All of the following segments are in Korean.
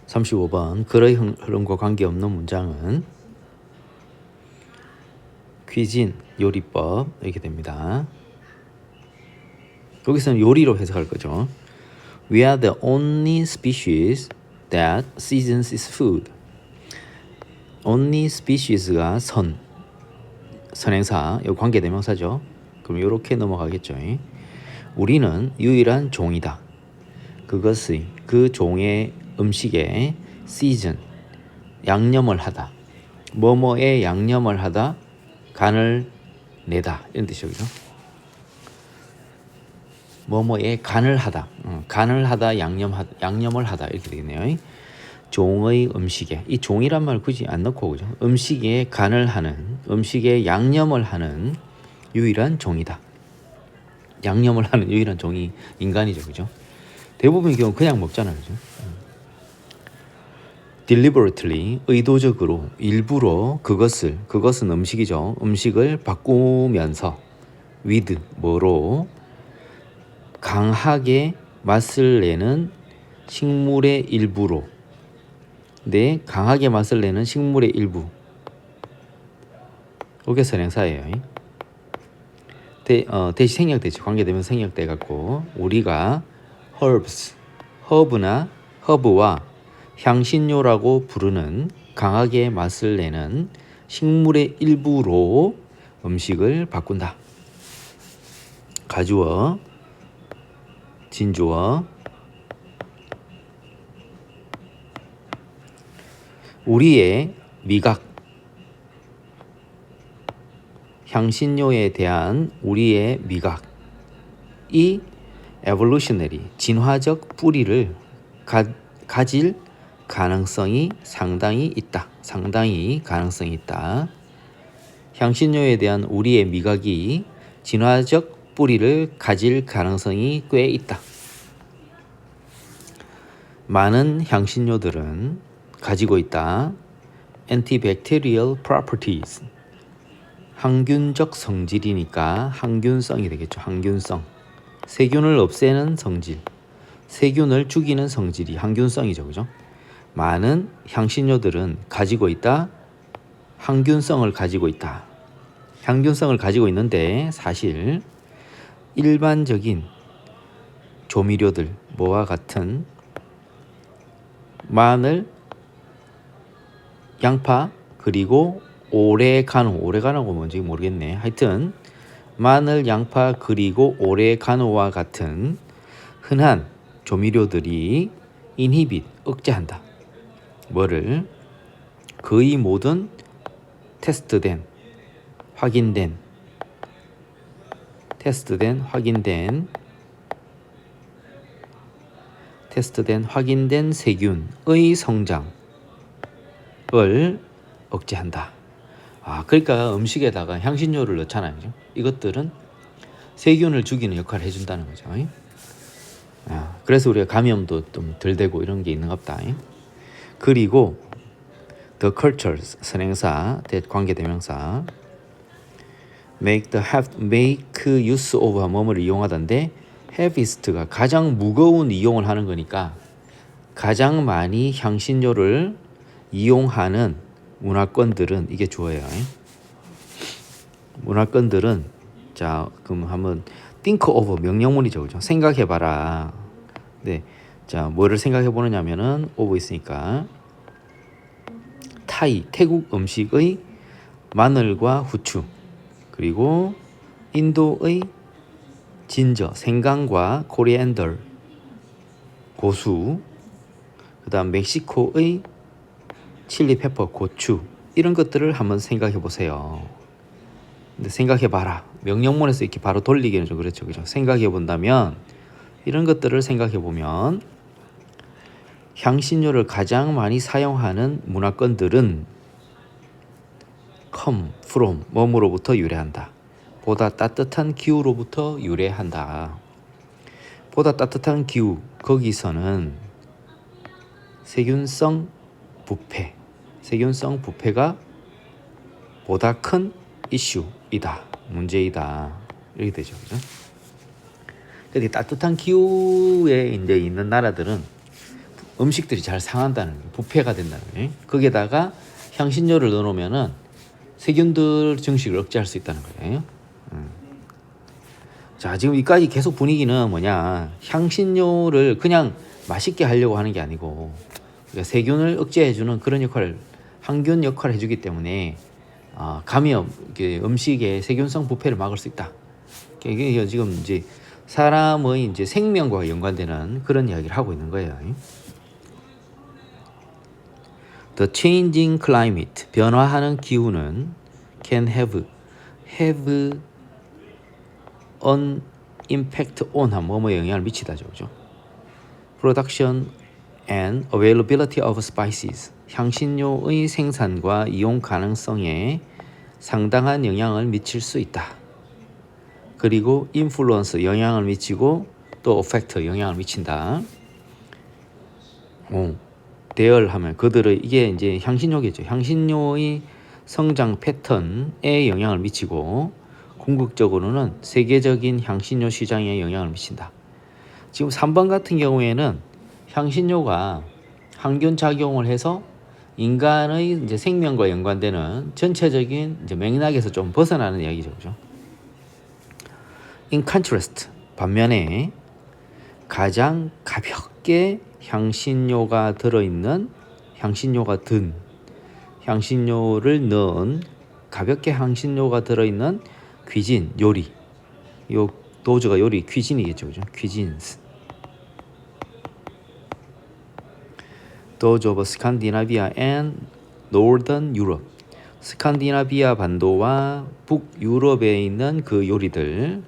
35번 글의 흐름과 관계없는 문장은 퀴진, 요리법 이렇게 됩니다. 여기서는 요리로 해석할 거죠. We are the only species that seasons its food. only species가 선행사, 이 관계대명사죠. 그럼 이렇게 넘어가겠죠. 우리는 유일한 종이다. 그것의 그 종의 음식에 season, 양념을 하다. 뭐뭐에 양념을 하다, 간을 내다 이런 뜻이죠. 뭐뭐에 간을 하다, 간을 하다, 양념을 하다 이렇게 되겠네요. 종의 음식에, 이 종이란 말 굳이 안 넣고 그죠? 음식에 간을 하는, 음식에 양념을 하는 유일한 종이다. 양념을 하는 유일한 종이 인간이죠, 그죠? 대부분의 경우 그냥 먹잖아요, 그죠? deliberately, 의도적으로, 일부러 그것은 음식이죠. 음식을 바꾸면서 with, 뭐로 강하게 맛을 내는 식물의 일부로. 네, 강하게 맛을 내는 식물의 일부. 이게 선행사예요. 대시 생략되지. 관계되면 생략돼 갖고 우리가 허브와 향신료라고 부르는 강하게 맛을 내는 식물의 일부로 음식을 바꾼다. 가주어, 진주어. 우리의 미각, 향신료에 대한 우리의 미각이 evolutionary, 진화적 뿌리를 가질 가능성이 상당히 있다. 상당히 가능성이 있다. 향신료에 대한 우리의 미각이 진화적 뿌리를 가질 가능성이 꽤 있다. 많은 향신료들은 가지고 있다. antibacterial properties, 항균적 성질이니까 항균성이 되겠죠. 항균성. 세균을 없애는 성질, 세균을 죽이는 성질이 항균성이죠, 그죠? 많은 향신료들은 가지고 있다. 항균성을 가지고 있다. 항균성을 가지고 있는데 사실 일반적인 조미료들, 뭐와 같은 마늘, 양파, 그리고 오레가노가 뭔지 모르겠네. 하여튼 마늘, 양파, 그리고 오레가노와 같은 흔한 조미료들이 억제한다. 뭐를? 거의 모든 테스트된, 확인된 세균의 성장을 억제한다. 그러니까 음식에다가 향신료를 넣잖아요. 그죠? 이것들은 세균을 죽이는 역할을 해준다는 거죠. 그래서 우리가 감염도 좀 덜 되고 이런 게 있는 겁니다. 그리고 the cultures, 선행사, 관계대명사, make use of, 뭐뭐를 이용하던데 heaviest가 가장 무거운 이용을 하는 거니까 가장 많이 향신료를 이용하는 문화권들은, 이게 주어예요. 문화권들은, 자, 그럼 한번 think of, 명령문이죠, 그죠? 생각해봐라. 네, 자, 뭐를 생각해보느냐면은 of 있으니까 태국 음식의 마늘과 후추, 그리고 인도의 진저, 생강과 코리앤더, 고수, 그 다음 멕시코의 칠리 페퍼, 고추, 이런 것들을 한번 생각해 보세요. 근데 생각해 봐라. 명령문에서 이렇게 바로 돌리기는 좀 그렇죠, 그죠? 생각해 본다면, 이런 것들을 생각해 보면 향신료를 가장 많이 사용하는 문화권들은 come from, 뭐뭐로부터 유래한다. 보다 따뜻한 기후로부터 유래한다. 보다 따뜻한 기후, 거기서는 세균성 부패가 보다 큰 이슈이다. 문제이다. 이렇게 되죠, 그죠? 근데 따뜻한 기후에 이제 있는 나라들은 음식들이 잘 상한다는 거예요. 부패가 된다는 거예요. 거기에다가 향신료를 넣어놓으면은 세균들 증식을 억제할 수 있다는 거예요. 자, 지금 여기까지 계속 분위기는 뭐냐, 향신료를 그냥 맛있게 하려고 하는 게 아니고 그러니까 세균을 억제해주는 그런 역할을, 항균 역할을 해주기 때문에 감염, 음식의 세균성 부패를 막을 수 있다. 이게 지금 이제 사람의 이제 생명과 연관되는 그런 이야기를 하고 있는 거예요. The changing climate, 변화하는 기후는 can have an impact on, 뭐뭐 영향을 미치다죠, 그죠? Production and availability of spices, 향신료의 생산과 이용 가능성에 상당한 영향을 미칠 수 있다. 그리고 influence, 영향을 미치고 또 affect, 영향을 미친다. 대열하면 그들의, 이게 이제 향신료겠죠. 향신료의 성장 패턴에 영향을 미치고 궁극적으로는 세계적인 향신료 시장에 영향을 미친다. 지금 3번 같은 경우에는 향신료가 항균 작용을 해서 인간의 이제 생명과 연관되는 전체적인 이제 맥락에서 좀 벗어나는 이야기죠, 그죠? In contrast, 반면에 가장 가볍게 향신료가 들어있는, 향신료를 넣은 가볍게 향신료가 들어있는 퀴진, 요리. 요 도저가 요리 퀴진이겠죠, 그죠? 퀴진스. 도저 오브 스칸디나비아 and Northern Europe. 스칸디나비아 반도와 북유럽에 있는 그 요리들과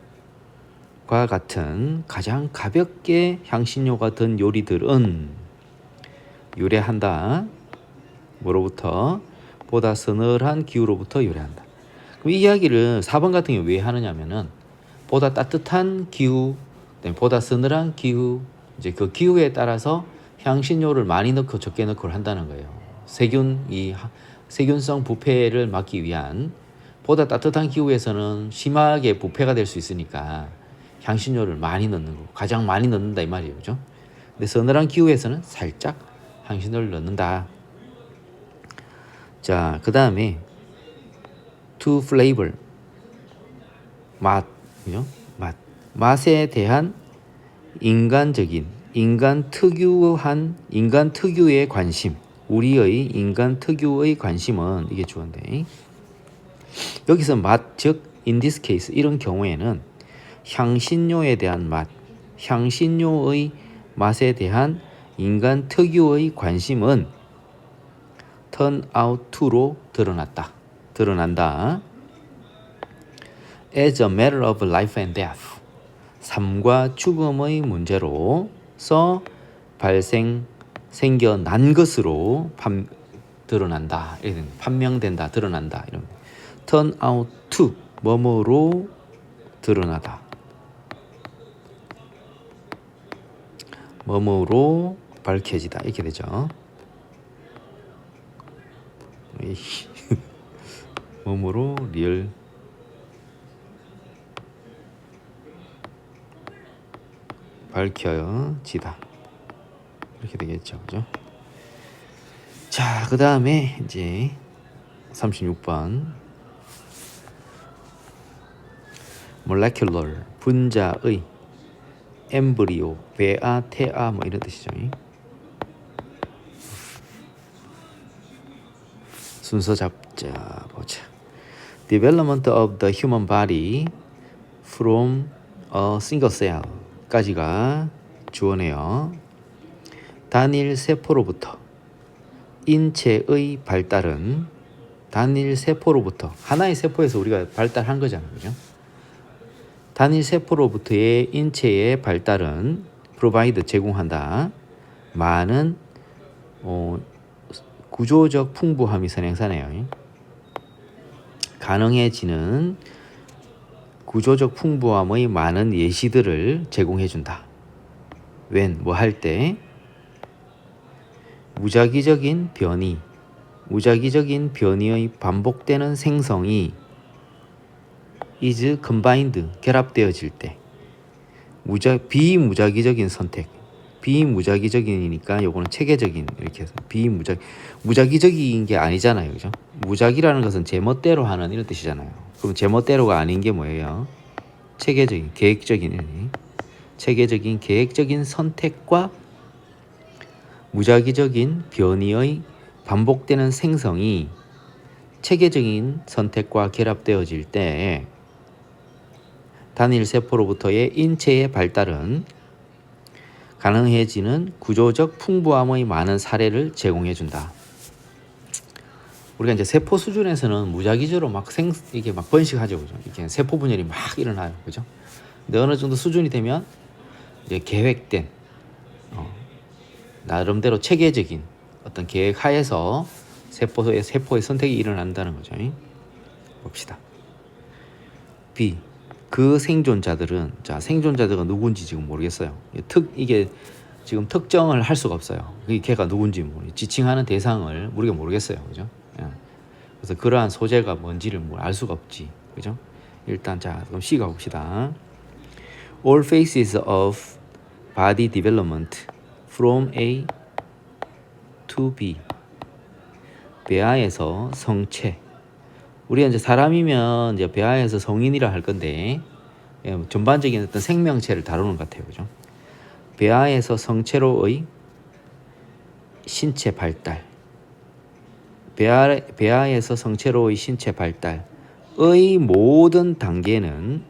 같은 가장 가볍게 향신료가 든 요리들은 유래한다. 뭐로부터? 보다 서늘한 기후로부터 유래한다. 그럼 이 이야기를 4번 같은 경우 왜 하느냐면은 보다 따뜻한 기후, 보다 서늘한 기후, 이제 그 기후에 따라서 향신료를 많이 넣고 적게 넣고 한다는 거예요. 세균성 부패를 막기 위한, 보다 따뜻한 기후에서는 심하게 부패가 될 수 있으니까 향신료를 많이 넣는 거, 가장 많이 넣는다 이 말이에요, 그죠? 근데 서늘한 기후에서는 살짝 향신료를 넣는다. 자, 그 다음에 to flavor, 맛, 그죠? 맛에 대한 인간 특유의 관심, 우리의 인간 특유의 관심은, 이게 주어인데, 여기서 맛, 즉 in this case, 이런 경우에는 향신료에 대한 맛, 향신료의 맛에 대한 인간 특유의 관심은 turn out to로 드러난다. As a matter of life and death, 삶과 죽음의 문제로서 생겨난 것으로 드러난다. 판명된다, 드러난다. 이런 turn out to, 뭐뭐로 드러나다. 뭐뭐로 밝혀지다. 이렇게 되죠. 뭐뭐로 리얼 밝혀지다. 이렇게 되겠죠, 그죠? 자, 그 다음에 이제 36번 molecular, 분자의, 엠브리오, 배아, 태아, 뭐 이런 뜻이죠. 순서 잡자 보자. Development of the human body from a single cell 까지가 주어네요. 단일 세포로부터 인체의 발달은, 단일 세포로부터, 하나의 세포에서 우리가 발달한 거잖아요, 그죠? 단일 세포로부터의 인체의 발달은 provide, 제공한다. 많은 구조적 풍부함이 선행사네요. 가능해지는 구조적 풍부함의 많은 예시들을 제공해준다. when, 뭐 할 때, 무작위적인 변이의 반복되는 생성이 is combined, 결합되어질 때, 비무작위적인 선택, 비무작위적인이니까 요거는 체계적인 이렇게 해서 무작위적인 게 아니잖아요, 그죠? 무작위라는 것은 제멋대로 하는 이런 뜻이잖아요. 그럼 제멋대로가 아닌 게 뭐예요? 체계적인, 계획적인, 체계적인, 계획적인 선택과 무작위적인 변이의 반복되는 생성이 체계적인 선택과 결합되어질 때 단일 세포로부터의 인체의 발달은 가능해지는 구조적 풍부함의 많은 사례를 제공해 준다. 우리가 이제 세포 수준에서는 무작위적으로 이게 막 번식하죠, 그죠? 이렇게 세포 분열이 막 일어나요, 그죠? 근데 어느 정도 수준이 되면 이제 계획된 나름대로 체계적인 어떤 계획 하에서 세포의 선택이 일어난다는 거죠. 봅시다. B. 그 생존자들은 생존자들은 누군지 지금 모르겠어요. 이게 지금 특정을 할 수가 없어요. 걔가 누군지 지칭하는 대상을 우리가 모르겠어요, 그죠? 그래서 그러한 소재가 뭔지를 알 수가 없지, 그죠? 일단 그럼 C 가봅시다. All phases of body development from A to B. 배아에서 성체. 우리가 이제 사람이면 이제 배아에서 성인이라 할 건데 전반적인 어떤 생명체를 다루는 것 같아요, 그죠? 배아에서 성체로의 신체 발달. 배아에서 성체로의 신체 발달의 모든 단계는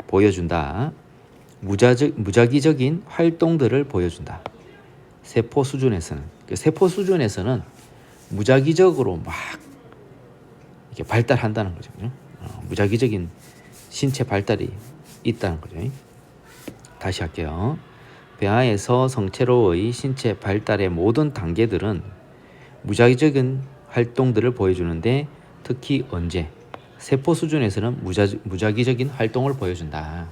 보여준다. 무작위적인 활동들을 보여준다. 세포 수준에서는 무작위적으로 막 이렇게 발달한다는 거죠. 무작위적인 신체 발달이 있다는 거죠. 다시 할게요. 배아에서 성체로의 신체 발달의 모든 단계들은 무작위적인 활동들을 보여주는데 특히 언제? 세포 수준에서는 무작위적인 활동을 보여준다.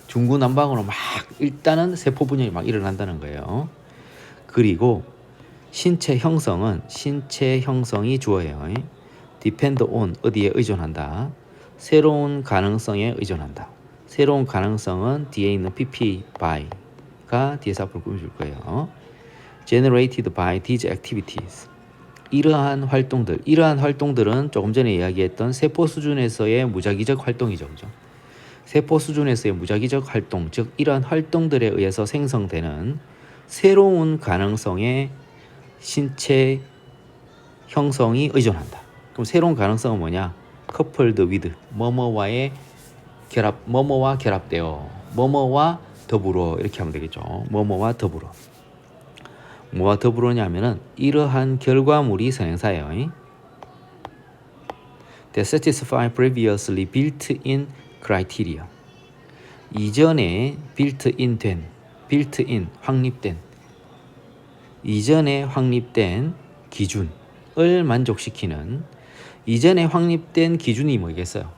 중구난방으로 막 일단은 세포 분열이 막 일어난다는 거예요. 그리고 신체 형성이 주어예요. depend on 어디에 의존한다. 새로운 가능성에 의존한다. 새로운 가능성은 뒤에 있는 pp by가 뒤에서 앞으로 꾸며줄 거예요. generated by these activities. 이러한 활동들은 조금 전에 이야기했던 세포 수준에서의 무작위적 활동이죠, 그죠? 세포 수준에서의 무작위적 활동, 즉 이러한 활동들에 의해서 생성되는 새로운 가능성의 신체 형성이 의존한다. 그럼 새로운 가능성은 뭐냐? coupled with 뭐뭐와의 결합, 뭐뭐와 결합되어 뭐뭐와 더불어 이렇게 하면 되겠죠. 뭐뭐와 더불어. 뭐와 더불어냐면은 이러한 결과물이 선행사예요. That satisfy previously built-in criteria. 이전에 이전에 확립된 기준을 만족시키는 이전에 확립된 기준이 뭐겠어요?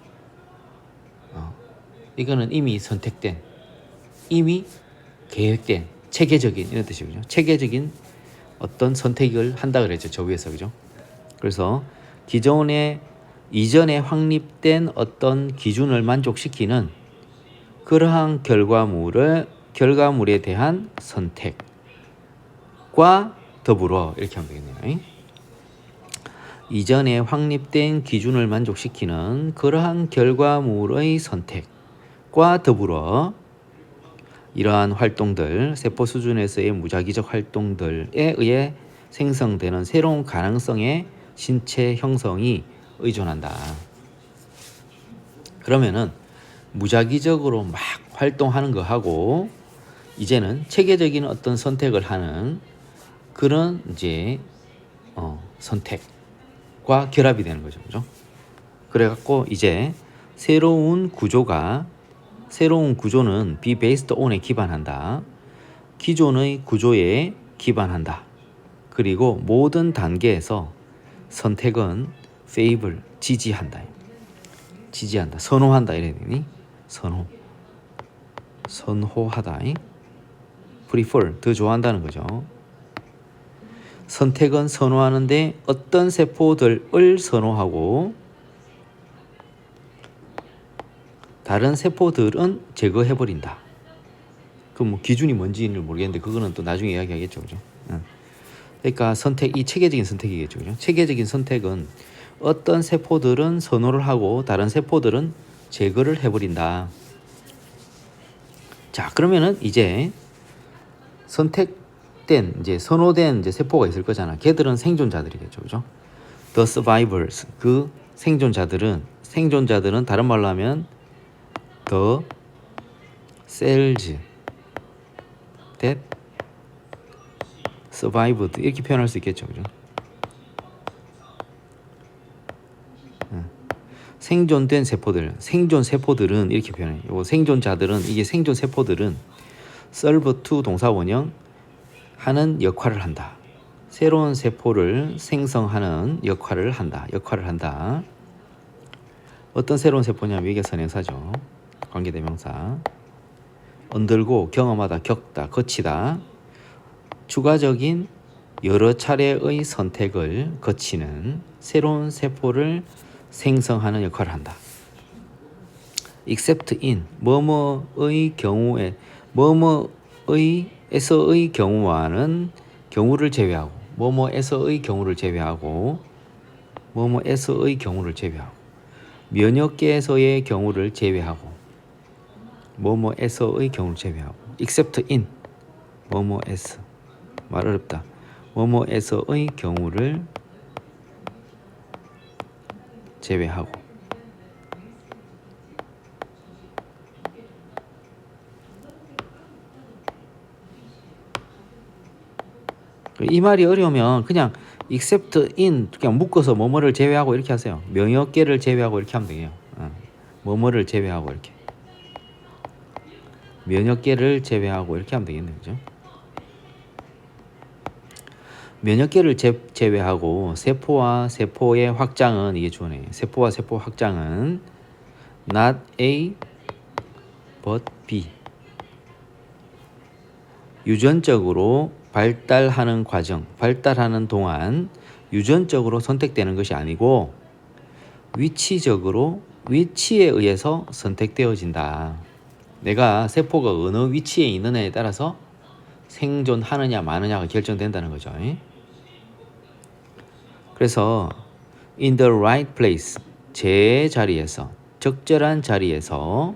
이거는 이미 선택된, 이미 계획된, 체계적인 이런 뜻이죠. 체계적인 어떤 선택을 한다 그랬죠. 저 위에서, 그죠? 그래서 이전에 확립된 어떤 기준을 만족시키는 그러한 결과물에 대한 선택과 더불어 이렇게 하면 되겠네요. 이전에 확립된 기준을 만족시키는 그러한 결과물의 선택과 더불어 이러한 활동들, 세포 수준에서의 무작위적 활동들에 의해 생성되는 새로운 가능성의 신체 형성이 의존한다. 그러면은 무작위적으로 막 활동하는 거 하고 이제는 체계적인 어떤 선택을 하는 그런 이제 선택과 결합이 되는 거죠, 그죠? 그래갖고 이제 새로운 구조는 be based on에 기반한다. 기존의 구조에 기반한다. 그리고 모든 단계에서 선택은 favor, 지지한다. 선호한다 이래야 되니? 선호하다. prefer, 더 좋아한다는 거죠. 선택은 선호하는데 어떤 세포들을 선호하고 다른 세포들은 제거해버린다. 그 뭐 기준이 뭔지는 모르겠는데 그거는 또 나중에 이야기하겠죠, 그죠? 그러니까 이 체계적인 선택이겠죠, 그죠? 체계적인 선택은 어떤 세포들은 선호를 하고 다른 세포들은 제거를 해버린다. 자, 그러면은 이제 선호된 세포가 있을 거잖아. 걔들은 생존자들이겠죠, 그죠? The survivors, 그 생존자들은 다른 말로 하면 the cells that survived 이렇게 표현할 수 있겠죠, 그죠? 생존된 세포들, 생존 세포들은 이렇게 표현해요. 요 생존자들은 이게 생존 세포들은 serve to 동사 원형 하는 역할을 한다. 새로운 세포를 생성하는 역할을 한다. 어떤 새로운 세포냐면 이게 선행사죠. 관계대명사. 언들고 경험하다, 겪다, 거치다. 추가적인 여러 차례의 선택을 거치는 새로운 세포를 생성하는 역할을 한다. except in 뭐뭐의 경우에 뭐뭐에서의 경우와는 경우를 제외하고 뭐뭐에서의 경우를 제외하고 면역계에서의 경우를 제외하고 뭐뭐에서의 경우를 제외하고 except in 뭐뭐에서 말 어렵다. 뭐뭐에서의 경우를 제외하고 이 말이 어려우면 그냥 except in 그냥 묶어서 뭐뭐를 제외하고 이렇게 하세요. 명역계를 제외하고 이렇게 하면 돼요. 뭐뭐를 제외하고 이렇게 면역계를 제외하고 이렇게 하면 되겠네요, 그죠? 면역계를 제외하고 세포와 세포의 확장은 이게 주어네요. 세포와 세포 확장은 not A but B 유전적으로 발달하는 동안 유전적으로 선택되는 것이 아니고 위치에 의해서 선택되어진다. 내가 세포가 어느 위치에 있느냐에 따라서 생존하느냐 마느냐가 결정된다는 거죠. 그래서 in the right place 제자리에서 적절한 자리에서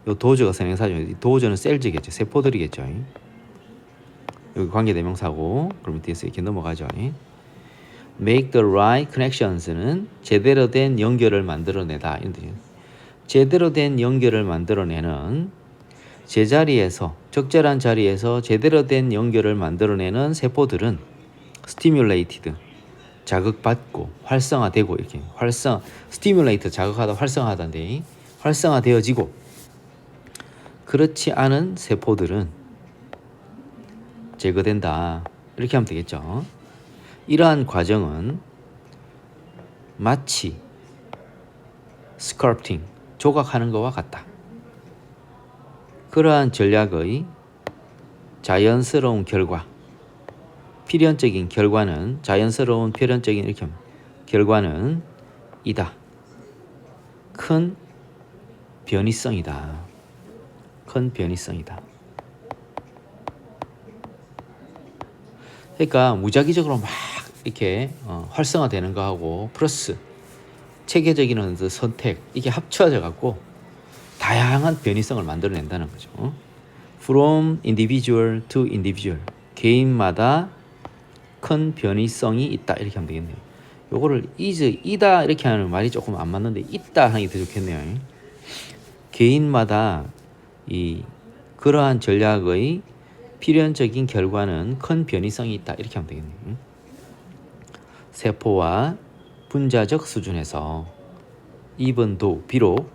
요 도저가 선행사죠. 도저는 셀즈겠죠. 세포들이겠죠. 여기 관계대명사고 그럼 뒤에서 이렇게 넘어가죠. make the right connections는 제대로 된 연결을 만들어내다. 이런 뜻이에요. 제대로 된 연결을 만들어내는 제자리에서 적절한 자리에서 제대로 된 연결을 만들어내는 세포들은 stimulated 자극받고 활성화되고 이렇게 stimulate 자극하다 활성화하다인데 활성화되어지고 그렇지 않은 세포들은 제거된다. 이렇게 하면 되겠죠. 이러한 과정은 마치 sculpting 조각하는 것과 같다. 그러한 전략의 자연스러운 결과 필연적인 결과는 자연스러운 필연적인 이렇게 결과는 이다. 큰 변이성이다. 그러니까 무작위적으로 막 이렇게 활성화되는 거하고 플러스 체계적인 선택 이게 합쳐져 갖고 다양한 변이성을 만들어낸다는 거죠. From individual to individual 개인마다 큰 변이성이 있다 이렇게 하면 되겠네요. 요거를 이다 이렇게 하는 말이 조금 안 맞는데 있다 하는 게 더 좋겠네요. 개인마다 이 그러한 전략의 필연적인 결과는 큰 변이성이 있다 이렇게 하면 되겠네요. 세포와 분자적 수준에서 이번도 비록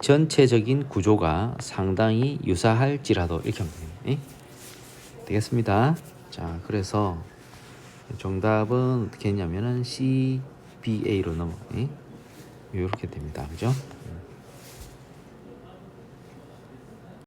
전체적인 구조가 상당히 유사할지라도 이렇게 하면 되겠네요. 되겠습니다. 자, 그래서 정답은 어떻게 했냐면은 CBA로 이렇게 됩니다. 그죠?